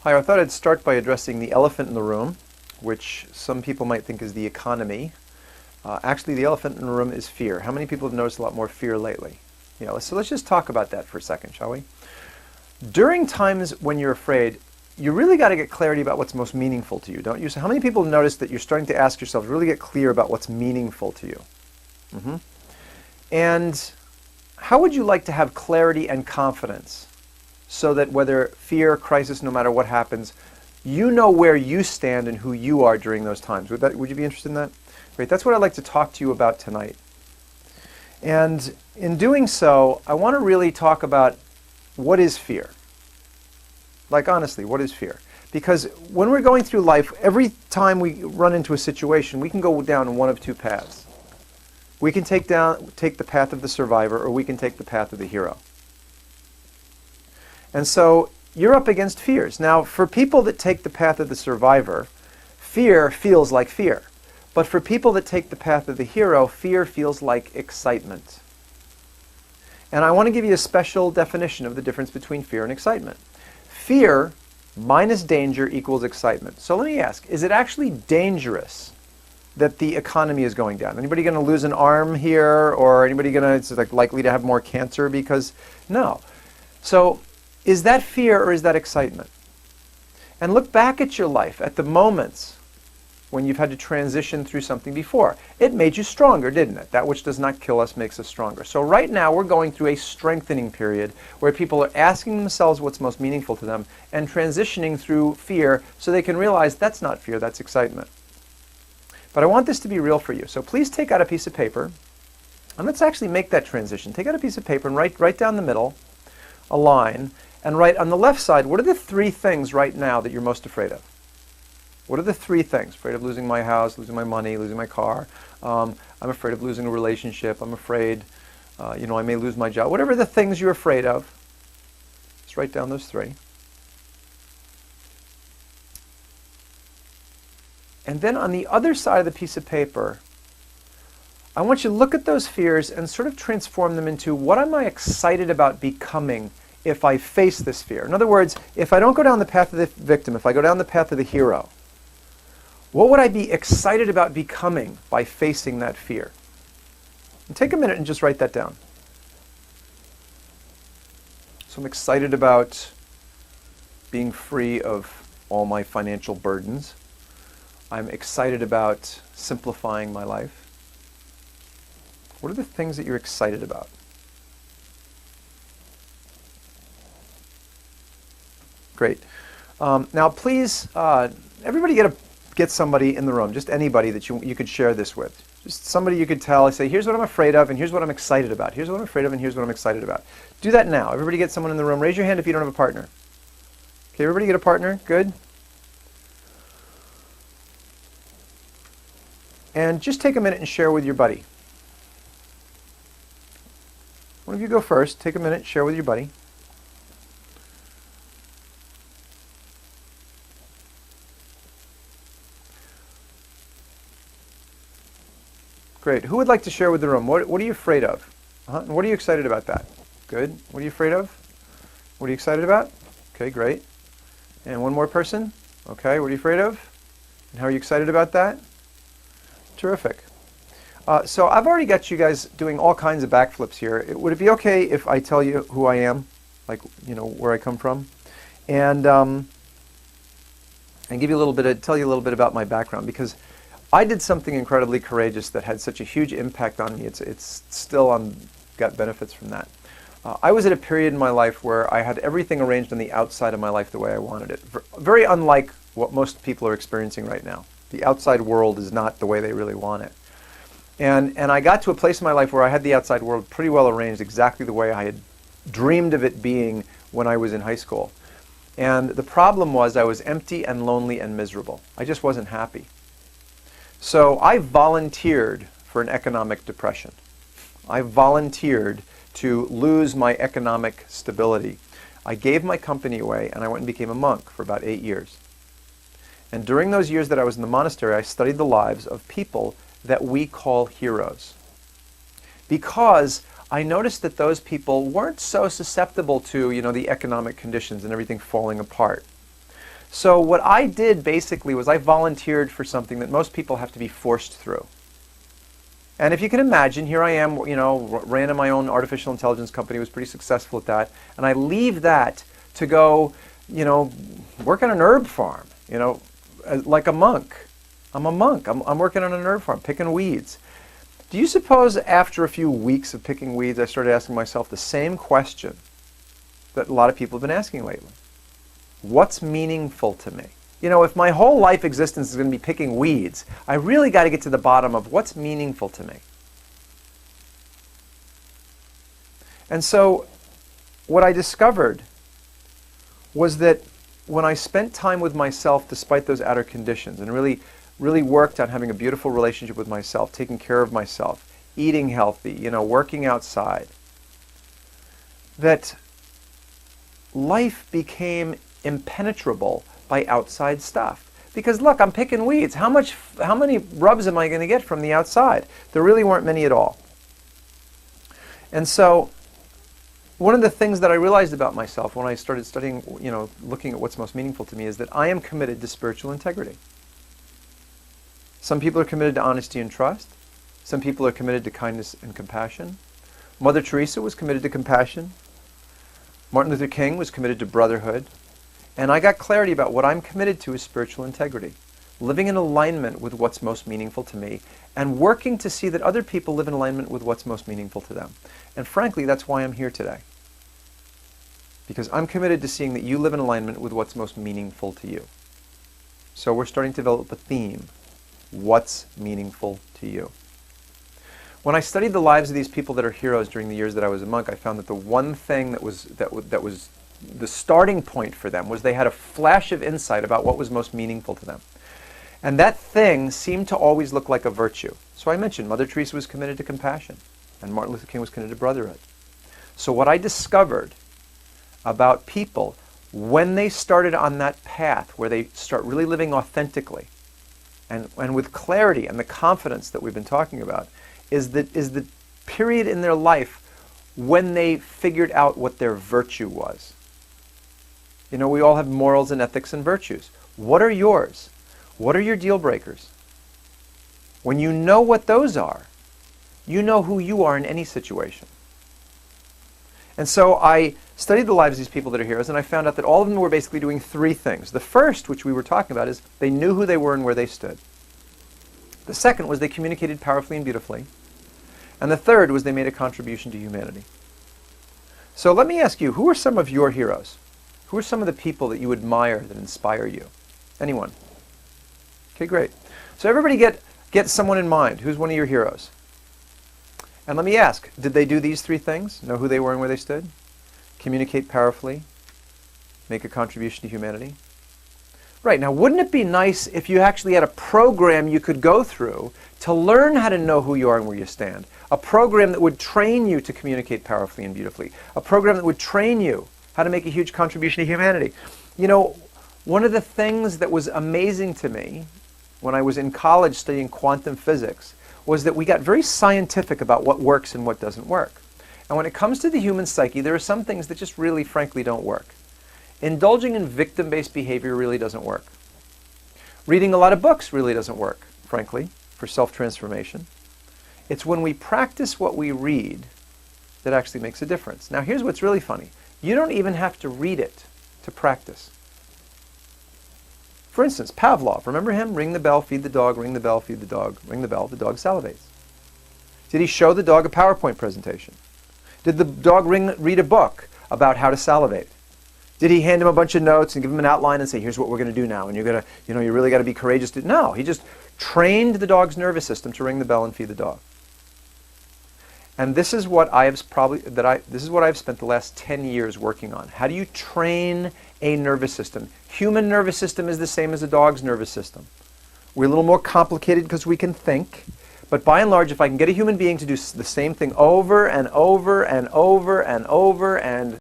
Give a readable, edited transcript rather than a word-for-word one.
Hi, I thought I'd start by addressing the elephant in the room, which some people might think is the economy. Actually, the elephant in the room is fear. How many people have noticed a lot more fear lately? So let's just talk about that for a second, shall we? During times when you're afraid, you really got to get clarity about what's most meaningful to you, don't you? So how many people have noticed that you're starting to ask yourself, really get clear about what's meaningful to you? And how would you like to have clarity and confidence so that whether fear, crisis, no matter what happens, you know where you stand and who you are during those times? Would you be interested in that? Great. That's what I'd like to talk to you about tonight. And in doing so, I want to really talk about what is fear. Like, honestly, what is fear? Because when we're going through life, every time we run into a situation, we can go down one of two paths. We can take the path of the survivor, or we can take the path of the hero. And so you're up against fears. Now, for people that take the path of the survivor, fear feels like fear. But for people that take the path of the hero, fear feels like excitement. And I want to give you a special definition of the difference between fear and excitement. Fear minus danger equals excitement. So let me ask, is it actually dangerous that the economy is going down? Anybody going to lose an arm here? Or anybody likely to have more cancer because? No. So is that fear or is that excitement? And look back at your life, at the moments when you've had to transition through something before. It made you stronger, didn't it? That which does not kill us makes us stronger. So right now we're going through a strengthening period where people are asking themselves what's most meaningful to them and transitioning through fear so they can realize that's not fear, that's excitement. But I want this to be real for you. So please take out a piece of paper and let's actually make that transition. Take out a piece of paper and write down the middle, a line, and write on the left side, what are the three things right now that you're most afraid of? What are the three things? Afraid of losing my house, losing my money, losing my car. I'm afraid of losing a relationship. I'm afraid, I may lose my job. Whatever the things you're afraid of, just write down those three. And then on the other side of the piece of paper, I want you to look at those fears and sort of transform them into what am I excited about becoming if I face this fear? In other words, if I don't go down the path of the victim, if I go down the path of the hero, what would I be excited about becoming by facing that fear? And take a minute and just write that down. So I'm excited about being free of all my financial burdens. I'm excited about simplifying my life. What are the things that you're excited about? Great. Now, please, everybody get somebody in the room, just anybody that you could share this with. Just somebody you could tell, say, here's what I'm afraid of, and here's what I'm excited about. Here's what I'm afraid of, and here's what I'm excited about. Do that now. Everybody get someone in the room. Raise your hand if you don't have a partner. Okay, everybody get a partner? Good. And just take a minute and share with your buddy. One of you go first. Take a minute, share with your buddy. Great. Who would like to share with the room? What are you afraid of? And what are you excited about that? Good. What are you afraid of? What are you excited about? Okay, great. And one more person? Okay, what are you afraid of? And how are you excited about that? Terrific. So I've already got you guys doing all kinds of backflips here. Would it be okay if I tell you who I am? Like, where I come from? And give you tell you a little bit about my background, because I did something incredibly courageous that had such a huge impact on me. It's still got benefits from that. I was at a period in my life where I had everything arranged on the outside of my life the way I wanted it. Very unlike what most people are experiencing right now. The outside world is not the way they really want it. And I got to a place in my life where I had the outside world pretty well arranged exactly the way I had dreamed of it being when I was in high school. And the problem was I was empty and lonely and miserable. I just wasn't happy. So I volunteered for an economic depression. I volunteered to lose my economic stability. I gave my company away and I went and became a monk for about 8 years. And during those years that I was in the monastery, I studied the lives of people that we call heroes. Because I noticed that those people weren't so susceptible to, the economic conditions and everything falling apart. So what I did basically was I volunteered for something that most people have to be forced through. And if you can imagine, here I am, ran in my own artificial intelligence company, was pretty successful at that, and I leave that to go, work on an herb farm, like a monk. I'm a monk. I'm working on an herb farm, picking weeds. Do you suppose after a few weeks of picking weeds, I started asking myself the same question that a lot of people have been asking lately? What's meaningful to me? If my whole life existence is going to be picking weeds, I really got to get to the bottom of what's meaningful to me. And so what I discovered was that when I spent time with myself despite those outer conditions and really worked on having a beautiful relationship with myself, taking care of myself, eating healthy, working outside, that life became impenetrable by outside stuff. Because look, I'm picking weeds. How many rubs am I going to get from the outside? There really weren't many at all. And so one of the things that I realized about myself when I started studying, looking at what's most meaningful to me is that I am committed to spiritual integrity. Some people are committed to honesty and trust. Some people are committed to kindness and compassion. Mother Teresa was committed to compassion. Martin Luther King was committed to brotherhood. And I got clarity about what I'm committed to is spiritual integrity, living in alignment with what's most meaningful to me, and working to see that other people live in alignment with what's most meaningful to them. And frankly, that's why I'm here today. Because I'm committed to seeing that you live in alignment with what's most meaningful to you. So we're starting to develop a theme. What's meaningful to you? When I studied the lives of these people that are heroes during the years that I was a monk, I found that the one thing that was the starting point for them was they had a flash of insight about what was most meaningful to them. And that thing seemed to always look like a virtue. So I mentioned Mother Teresa was committed to compassion, and Martin Luther King was committed to brotherhood. So what I discovered about people when they started on that path where they start really living authentically and with clarity and the confidence that we've been talking about is the period in their life when they figured out what their virtue was. We all have morals and ethics and virtues. What are yours? What are your deal breakers? When you know what those are, you know who you are in any situation. And so I studied the lives of these people that are heroes, and I found out that all of them were basically doing three things. The first, which we were talking about, is they knew who they were and where they stood. The second was they communicated powerfully and beautifully. And the third was they made a contribution to humanity. So let me ask you, who are some of your heroes? Who are some of the people that you admire, that inspire you? Anyone? Okay, great. So everybody get someone in mind. Who's one of your heroes? And let me ask, did they do these three things? Know who they were and where they stood? Communicate powerfully? Make a contribution to humanity? Right, now wouldn't it be nice if you actually had a program you could go through to learn how to know who you are and where you stand? A program that would train you to communicate powerfully and beautifully. A program that would train you how to make a huge contribution to humanity. One of the things that was amazing to me when I was in college studying quantum physics was that we got very scientific about what works and what doesn't work. And when it comes to the human psyche, there are some things that just really, frankly, don't work. Indulging in victim-based behavior really doesn't work. Reading a lot of books really doesn't work, frankly, for self-transformation. It's when we practice what we read that actually makes a difference. Now, here's what's really funny. You don't even have to read it to practice. For instance, Pavlov, remember him? Ring the bell, feed the dog, ring the bell, feed the dog, ring the bell, the dog salivates. Did he show the dog a PowerPoint presentation? Did the dog read a book about how to salivate? Did he hand him a bunch of notes and give him an outline and say, here's what we're going to do now, and you're going to, you really got to be courageous? No, he just trained the dog's nervous system to ring the bell and feed the dog. And this is what I've spent the last 10 years working on. How do you train a nervous system? Human nervous system is the same as a dog's nervous system. We're a little more complicated because we can think, but by and large, if I can get a human being to do the same thing over and over and over and over and